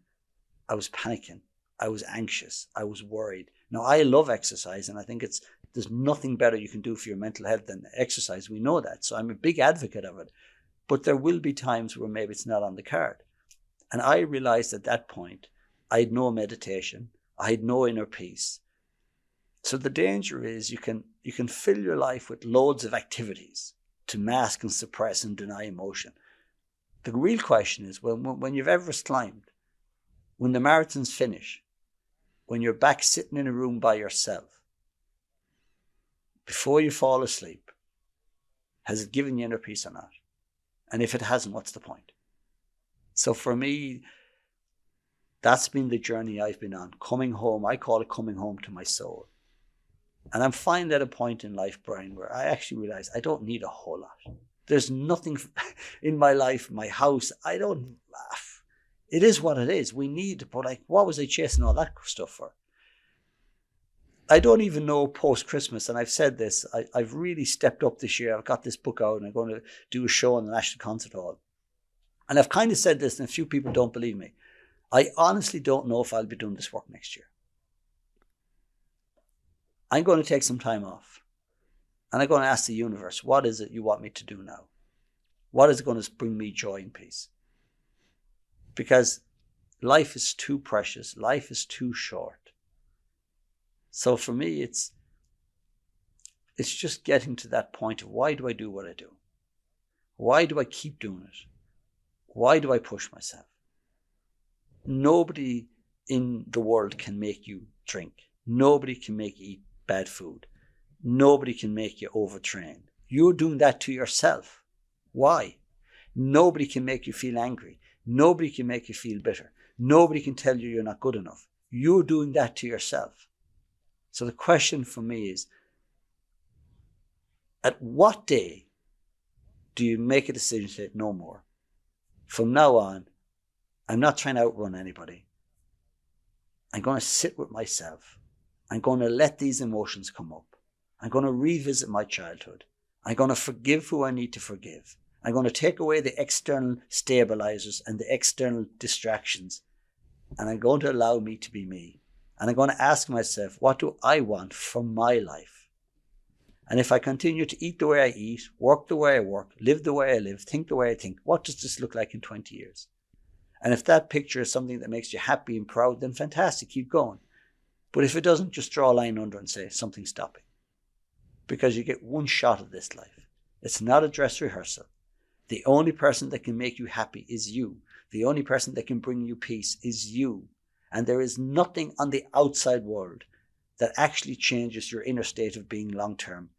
I was panicking. I was anxious. I was worried. Now, I love exercise, and I think there's nothing better you can do for your mental health than exercise. We know that. So I'm a big advocate of it. But there will be times where maybe it's not on the card. And I realized at that point, I had no meditation. I had no inner peace. So the danger is you can fill your life with loads of activities to mask and suppress and deny emotion. The real question is, when you've ever climbed, when the marathons finish, when you're back sitting in a room by yourself, before you fall asleep, has it given you inner peace or not? And if it hasn't, what's the point? So for me, that's been the journey I've been on. Coming home, I call it coming home to my soul. And I'm finally at a point in life, Brian, where I actually realize I don't need a whole lot. There's nothing in my life, my house. It is what it is. We need, but what was I chasing all that stuff for? I don't even know post-Christmas, and I've said this, I've really stepped up this year. I've got this book out and I'm going to do a show in the National Concert Hall. And I've kind of said this, and a few people don't believe me. I honestly don't know if I'll be doing this work next year. I'm going to take some time off. And I'm going to ask the universe, what is it you want me to do now? What is going to bring me joy and peace? Because life is too precious. Life is too short. So for me, it's just getting to that point of, why do I do what I do? Why do I keep doing it? Why do I push myself? Nobody in the world can make you drink. Nobody can make you eat bad food. Nobody can make you overtrain. You're doing that to yourself. Why? Nobody can make you feel angry. Nobody can make you feel bitter. Nobody can tell you you're not good enough. You're doing that to yourself. So the question for me is, At what day do you make a decision to say, no more? From now on, I'm not trying to outrun anybody. I'm going to sit with myself. I'm going to let these emotions come up. I'm going to revisit my childhood. I'm going to forgive who I need to forgive. I'm going to take away the external stabilizers and the external distractions. And I'm going to allow me to be me. And I'm going to ask myself, what do I want from my life? And if I continue to eat the way I eat, work the way I work, live the way I live, think the way I think, what does this look like in 20 years? And if that picture is something that makes you happy and proud, then fantastic, keep going. But if it doesn't, just draw a line under and say, something's stopping. Because you get one shot at this life. It's not a dress rehearsal. The only person that can make you happy is you. The only person that can bring you peace is you. And there is nothing on the outside world that actually changes your inner state of being long term,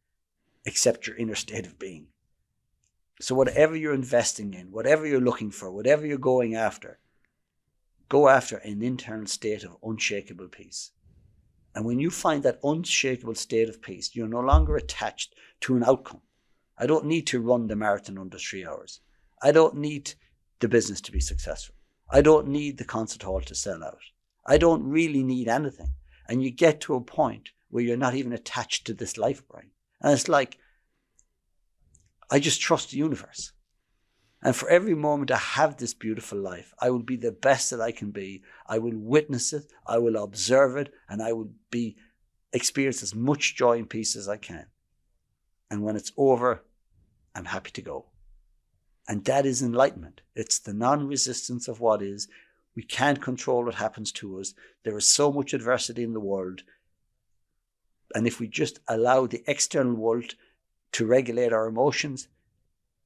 except your inner state of being. So whatever you're investing in, whatever you're looking for, whatever you're going after, go after an internal state of unshakable peace. And when you find that unshakable state of peace, you're no longer attached to an outcome. I don't need to run the marathon under 3 hours. I don't need the business to be successful. I don't need the concert hall to sell out. I don't really need anything. And you get to a point where you're not even attached to this life, Brian. And it's like, I just trust the universe. And for every moment I have this beautiful life, I will be the best that I can be. I will witness it. I will observe it. And I will experience as much joy and peace as I can. And when it's over, I'm happy to go. And that is enlightenment. It's the non-resistance of what is. We can't control what happens to us. There is so much adversity in the world. And if we just allow the external world to regulate our emotions,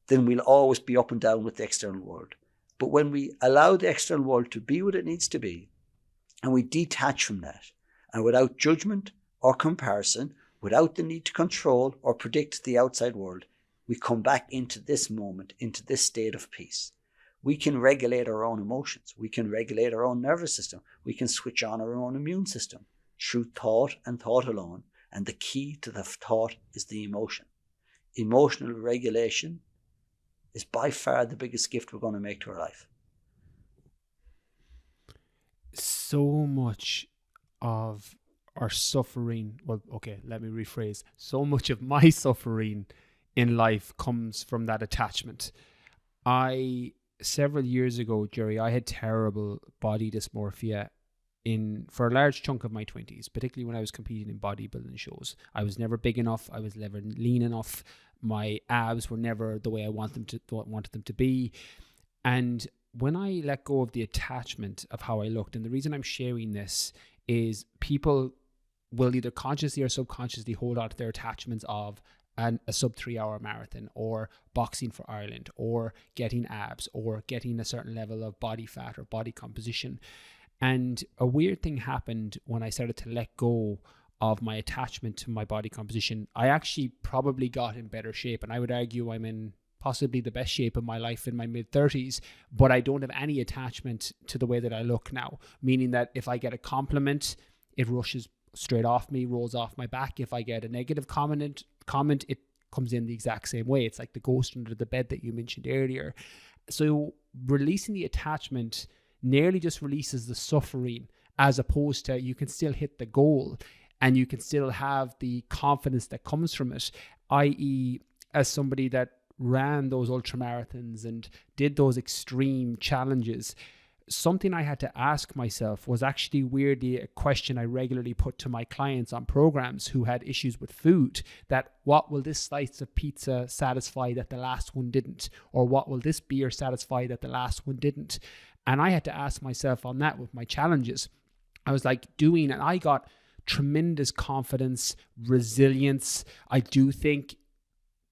then we'll always be up and down with the external world. But when we allow the external world to be what it needs to be, and we detach from that, and without judgment or comparison, without the need to control or predict the outside world, we come back into this moment, into this state of peace. We can regulate our own emotions. We can regulate our own nervous system. We can switch on our own immune system through thought and thought alone. And the key to the thought is the emotion. Emotional regulation is by far the biggest gift we're going to make to our life. So much of our suffering, let me rephrase. So much of my suffering in life comes from that attachment. Several years ago, Jerry, I had terrible body dysmorphia for a large chunk of my 20s, particularly when I was competing in bodybuilding shows. I was never big enough. I was never lean enough. My abs were never the way I wanted them to be. And when I let go of the attachment of how I looked, and the reason I'm sharing this is people will either consciously or subconsciously hold on to their attachments of a sub 3 hour marathon, or boxing for Ireland, or getting abs, or getting a certain level of body fat or body composition. And a weird thing happened when I started to let go of my attachment to my body composition. I actually probably got in better shape, and I would argue I'm in possibly the best shape of my life in my mid-30s, but I don't have any attachment to the way that I look now, meaning that if I get a compliment, it rushes straight off me, rolls off my back. If I get a negative comment, it comes in the exact same way. It's like the ghost under the bed that you mentioned earlier. So releasing the attachment nearly just releases the suffering, as opposed to you can still hit the goal and you can still have the confidence that comes from it, i.e. as somebody that ran those ultramarathons and did those extreme challenges, something I had to ask myself was actually weirdly a question I regularly put to my clients on programs who had issues with food, that what will this slice of pizza satisfy that the last one didn't? Or what will this beer satisfy that the last one didn't? And I had to ask myself on that with my challenges. I was like and I got tremendous confidence, resilience. I do think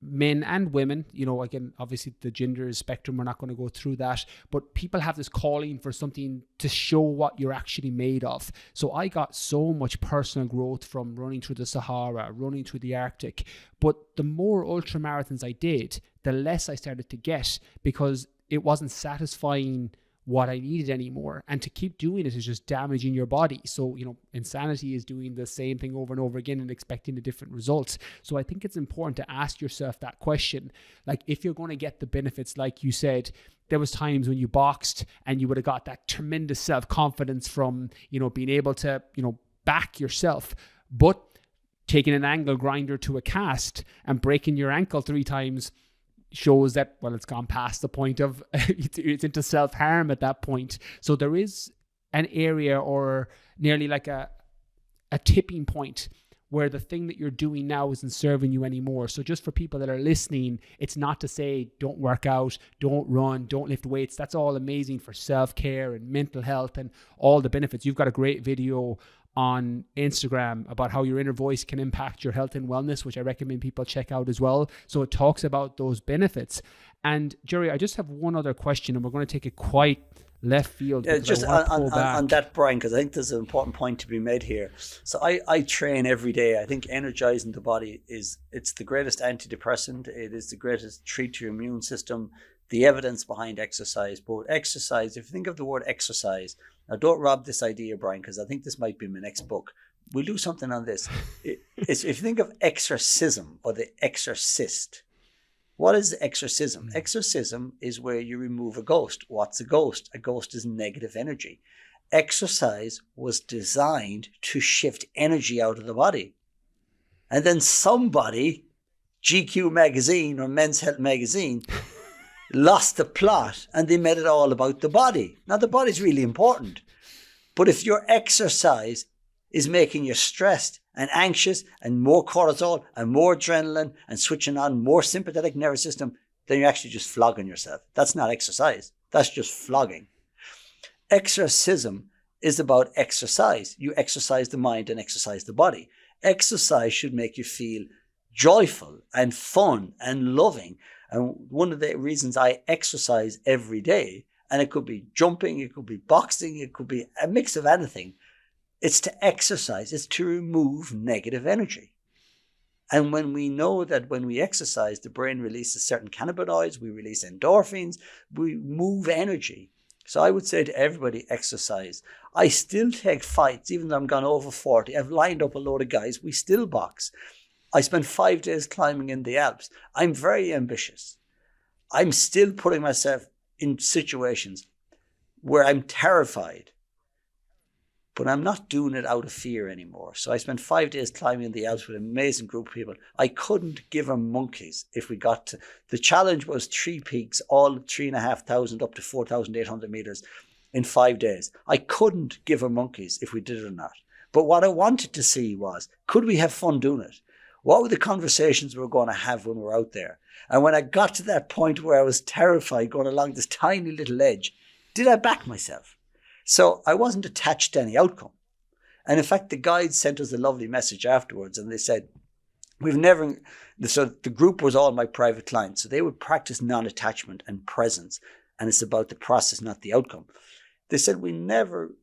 men and women, again, obviously the gender spectrum, we're not going to go through that, but people have this calling for something to show what you're actually made of. So I got so much personal growth from running through the Sahara, running through the Arctic, but the more ultramarathons I did, the less I started to get, because it wasn't satisfying what I needed anymore. And to keep doing it is just damaging your body. So, insanity is doing the same thing over and over again and expecting the different results. So I think it's important to ask yourself that question. Like, if you're going to get the benefits, like you said, there was times when you boxed and you would have got that tremendous self-confidence from, being able to, back yourself. But taking an angle grinder to a cast and breaking your ankle 3 times shows that, well, it's gone past the point of it's into self-harm at that point. So there is an area, or nearly like a tipping point, where the thing that you're doing now isn't serving you anymore. So just for people that are listening, it's not to say don't work out, don't run, don't lift weights. That's all amazing for self-care and mental health and all the benefits. You've got a great video on Instagram about how your inner voice can impact your health and wellness, which I recommend people check out as well. So it talks about those benefits. And Jerry, I just have one other question, and we're going to take it quite left field. Just on that, Brian, because I think there's an important point to be made here. So I train every day. I think energizing the body it's the greatest antidepressant. It is the greatest treat to your immune system. The evidence behind exercise, both exercise, if you think of the word exercise, now don't rob this idea, Brian, because I think this might be my next book. We'll do something on this. If you think of exorcism or the exorcist, what is exorcism? Exorcism is where you remove a ghost. What's a ghost? A ghost is negative energy. Exercise was designed to shift energy out of the body. And then somebody, GQ magazine or Men's Health magazine, lost the plot and they made it all about the body. Now, the body's really important. But if your exercise is making you stressed and anxious and more cortisol and more adrenaline and switching on more sympathetic nervous system, then you're actually just flogging yourself. That's not exercise. That's just flogging. Exorcism is about exercise. You exercise the mind and exercise the body. Exercise should make you feel joyful and fun and loving. And one of the reasons I exercise every day, and it could be jumping, it could be boxing, it could be a mix of anything, it's to exercise, it's to remove negative energy. And when we know that when we exercise, the brain releases certain cannabinoids, we release endorphins, we move energy. So I would say to everybody, exercise. I still take fights, even though I'm gone over 40. I've lined up a load of guys, we still box. I spent 5 days climbing in the Alps. I'm very ambitious. I'm still putting myself in situations where I'm terrified, but I'm not doing it out of fear anymore. So I spent 5 days climbing in the Alps with an amazing group of people. I couldn't give them monkeys if we got to. The challenge was 3 peaks, all 3,500 up to 4,800 meters in 5 days. I couldn't give them monkeys if we did it or not. But what I wanted to see was, could we have fun doing it? What were the conversations we were going to have when we were out there? And when I got to that point where I was terrified going along this tiny little edge, did I back myself? So I wasn't attached to any outcome. And in fact, the guides sent us a lovely message afterwards, and they said, so the group was all my private clients. So they would practice non-attachment and presence. And it's about the process, not the outcome. They said, we never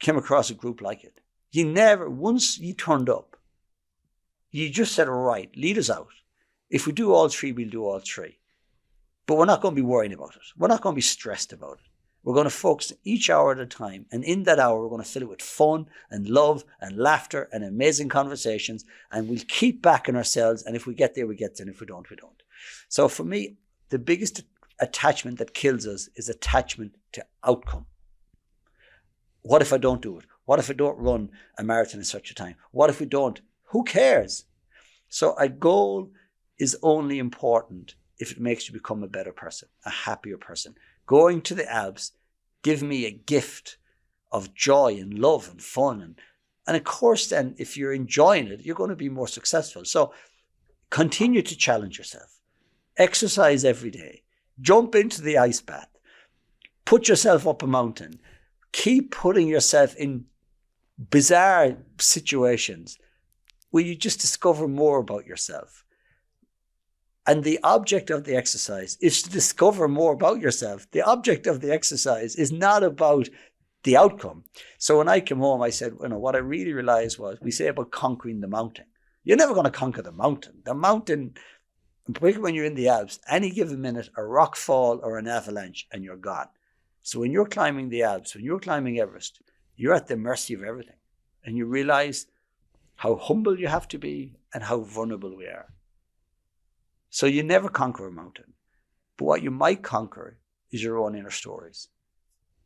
came across a group like it. Once you turned up, you just said, all right, lead us out. If we do all 3, we'll do all 3. But we're not going to be worrying about it. We're not going to be stressed about it. We're going to focus each hour at a time. And in that hour, we're going to fill it with fun and love and laughter and amazing conversations. And we'll keep backing ourselves. And if we get there, we get there. And if we don't, we don't. So for me, the biggest attachment that kills us is attachment to outcome. What if I don't do it? What if I don't run a marathon in such a time? What if we don't? Who cares? So a goal is only important if it makes you become a better person, a happier person. Going to the Alps give me a gift of joy and love and fun. And of course, then, if you're enjoying it, you're going to be more successful. So continue to challenge yourself. Exercise every day. Jump into the ice bath. Put yourself up a mountain. Keep putting yourself in bizarre situations where you just discover more about yourself. And the object of the exercise is to discover more about yourself. The object of the exercise is not about the outcome. So when I came home, I said, what I really realized was, we say about conquering the mountain. You're never going to conquer the mountain. The mountain, particularly when you're in the Alps, any given minute, a rock fall or an avalanche and you're gone. So when you're climbing the Alps, when you're climbing Everest, you're at the mercy of everything. And you realize how humble you have to be and how vulnerable we are. So you never conquer a mountain. But what you might conquer is your own inner stories,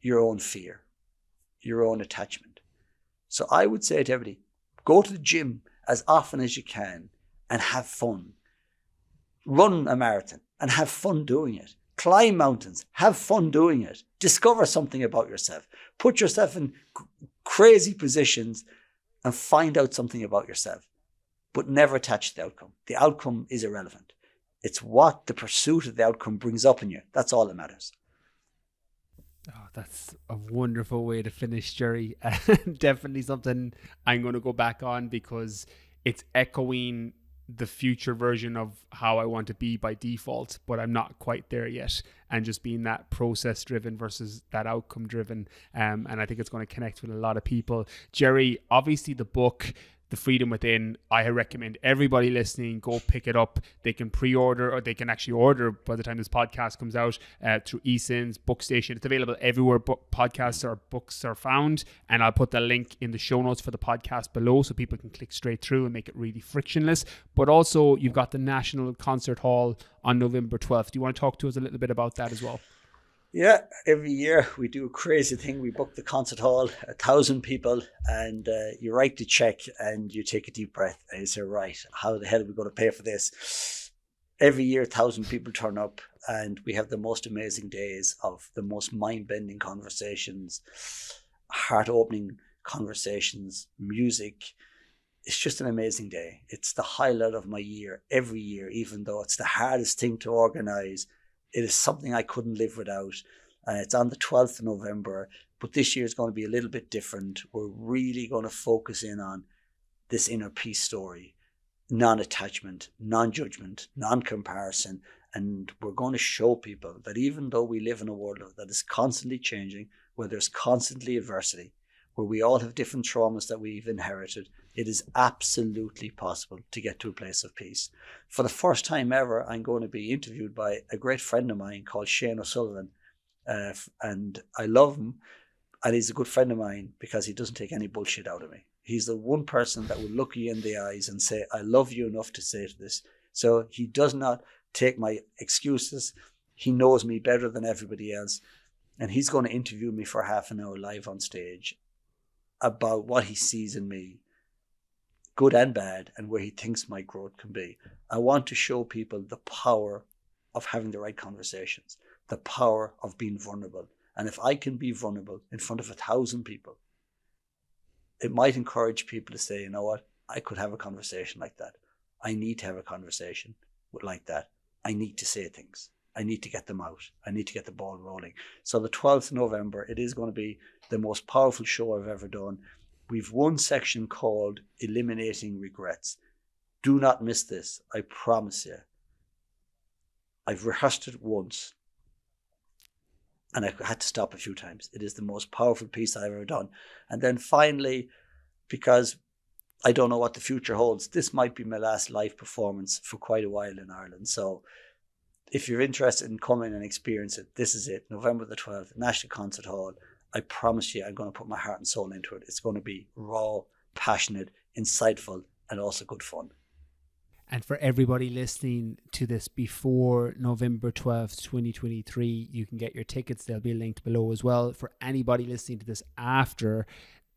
your own fear, your own attachment. So I would say to everybody, go to the gym as often as you can and have fun. Run a marathon and have fun doing it. Climb mountains, have fun doing it. Discover something about yourself. Put yourself in crazy positions and find out something about yourself. But never attach to the outcome. The outcome is irrelevant. It's what the pursuit of the outcome brings up in you. That's all that matters. Oh, that's a wonderful way to finish, Jerry. Definitely something I'm going to go back on, because it's echoing the future version of how I want to be by default, but I'm not quite there yet. And just being that process driven versus that outcome driven. And I think it's going to connect with a lot of people. Jerry, obviously the book, The Freedom Within, I recommend everybody listening go pick it up. They can pre-order, or they can actually order by the time this podcast comes out through eSINs, Bookstation. It's available everywhere podcasts or books are found, and I'll put the link in the show notes for the podcast below so people can click straight through and make it really frictionless. But also you've got the National Concert Hall on November 12th. Do you want to talk to us a little bit about that as well? Yeah, every year we do a crazy thing. We book the concert hall, 1,000 people, and you write the check and you take a deep breath and you say, right, how the hell are we going to pay for this? Every year, 1,000 people turn up, and we have the most amazing days of the most mind-bending conversations, heart-opening conversations, music. It's just an amazing day. It's the highlight of my year every year, even though it's the hardest thing to organize. It is something I couldn't live without. It's on the 12th of November, but this year is going to be a little bit different. We're really going to focus in on this inner peace story, non-attachment, non-judgment, non-comparison. And we're going to show people that even though we live in a world that is constantly changing, where there's constantly adversity, where we all have different traumas that we've inherited, it is absolutely possible to get to a place of peace. For the first time ever, I'm going to be interviewed by a great friend of mine called Shane O'Sullivan. And I love him. And he's a good friend of mine because he doesn't take any bullshit out of me. He's the one person that will look you in the eyes and say, I love you enough to say this. So he does not take my excuses. He knows me better than everybody else. And he's going to interview me for half an hour live on stage about what he sees in me, good and bad, and where he thinks my growth can be. I want to show people the power of having the right conversations, the power of being vulnerable. And if I can be vulnerable in front of 1,000 people, it might encourage people to say, you know what, I could have a conversation like that. I need to have a conversation like that. I need to say things. I need to get them out. I need to get the ball rolling. So the 12th of November, it is going to be the most powerful show I've ever done. We've one section called Eliminating Regrets. Do not miss this. I promise you. I've rehearsed it once and I had to stop a few times. It is the most powerful piece I've ever done. And then finally, because I don't know what the future holds, this might be my last live performance for quite a while in Ireland. So if you're interested in coming and experience it, this is it. November the 12th, National Concert Hall. I promise you, I'm going to put my heart and soul into it. It's going to be raw, passionate, insightful, and also good fun. And for everybody listening to this before November 12th, 2023, you can get your tickets. They'll be linked below as well. For anybody listening to this after,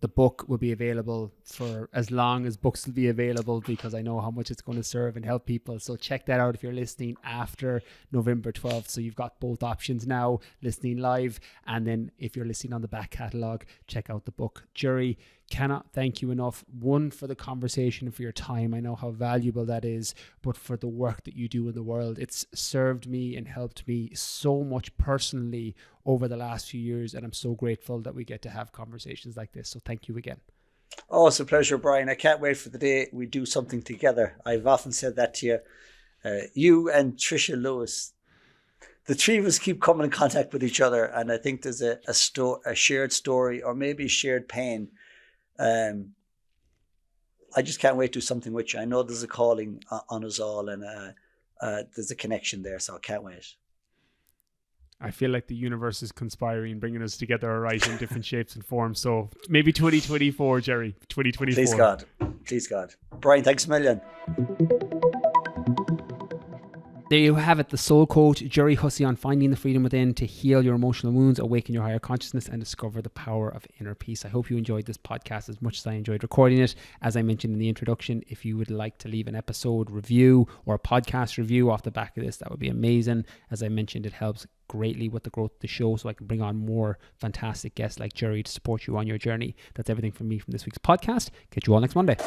the book will be available for as long as books will be available, because I know how much it's going to serve and help people. So check that out if you're listening after November 12th. So you've got both options now, listening live, and then if you're listening on the back catalogue, check out the book. Jerry, cannot thank you enough, one, for the conversation, for your time. I know how valuable that is, but for the work that you do in the world. It's served me and helped me so much personally over the last few years, and I'm so grateful that we get to have conversations like this. So thank you again. Oh, it's a pleasure, Brian. I can't wait for the day we do something together. I've often said that to you. You and Trisha Lewis, the three of us keep coming in contact with each other, and I think there's a shared story, or maybe shared pain. I just can't wait to do something with you. I know there's a calling on us all, and there's a connection there, so I can't wait. I feel like the universe is conspiring, bringing us together, all right, in different shapes and forms. So maybe 2024, Jerry, 2024. Please God. Please God. Brian, thanks a million. There you have it, the soul coach, Jerry Hussey, on finding the freedom within to heal your emotional wounds, awaken your higher consciousness, and discover the power of inner peace. I hope you enjoyed this podcast as much as I enjoyed recording it. As I mentioned in the introduction, if you would like to leave an episode review or a podcast review off the back of this, that would be amazing. As I mentioned, it helps greatly with the growth of the show, so I can bring on more fantastic guests like Jerry to support you on your journey. That's everything from me from this week's podcast. Catch you all next Monday.